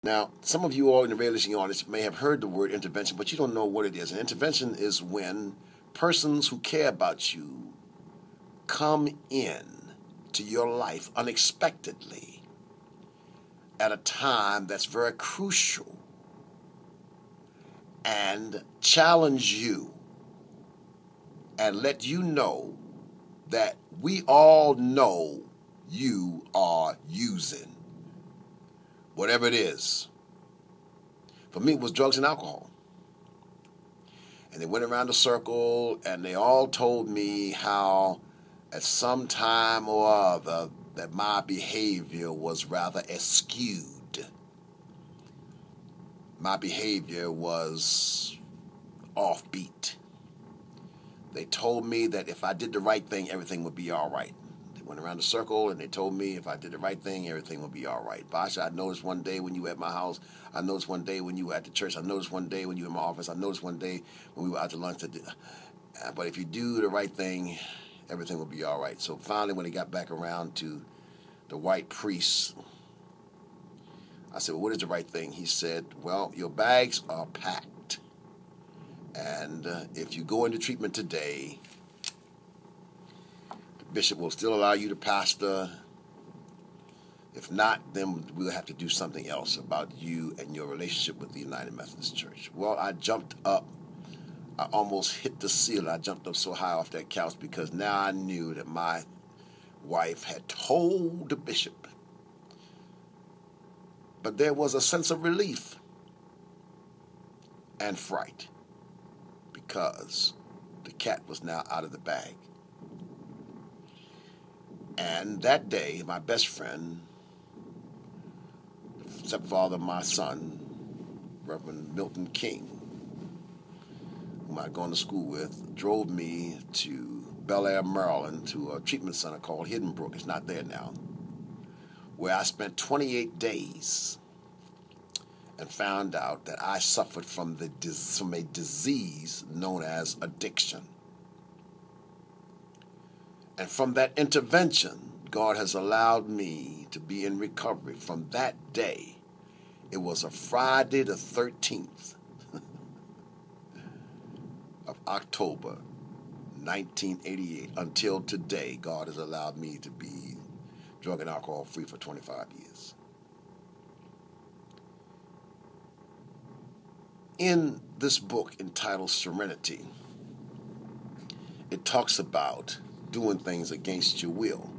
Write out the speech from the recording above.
Now, some of you all in the radio listening audience may have heard the word intervention, but you don't know what it is. An intervention is when persons who care about you come in to your life unexpectedly at a time that's very crucial and challenge you and let you know that we all know you are using whatever it is. For me, it was drugs and alcohol. And they went around the circle and they all told me how at some time or other that my behavior was rather skewed. My behavior was offbeat. They told me that if I did the right thing, everything would be all right. They went around the circle and they told me if I did the right thing, everything would be all right. Basha, I noticed one day when you were at my house. I noticed one day when you were at the church. I noticed one day when you were in my office. I noticed one day when we were out to lunch. But if you do the right thing, everything will be all right. So finally, when they got back around to the white priest, I said, well, what is the right thing? He said, well, your bags are packed. And if you go into treatment today, the bishop will still allow you to pastor. If not, then we'll have to do something else about you and your relationship with the United Methodist Church. Well, I jumped up. I almost hit the ceiling. I jumped up so high off that couch because now I knew that my wife had told the bishop. But there was a sense of relief and fright because the cat was now out of the bag. And that day, my best friend, the stepfather of my son, Reverend Milton King, whom I'd gone to school with, drove me to Bel Air, Maryland, to a treatment center called Hidden Brook. It's not there now, where I spent 28 days and found out that I suffered from a disease known as addiction. And from that intervention, God has allowed me to be in recovery. From that day, it was a Friday the 13th of October, 1988, until today, God has allowed me to be drug and alcohol free for 25 years. In this book entitled Serenity, it talks about doing things against your will.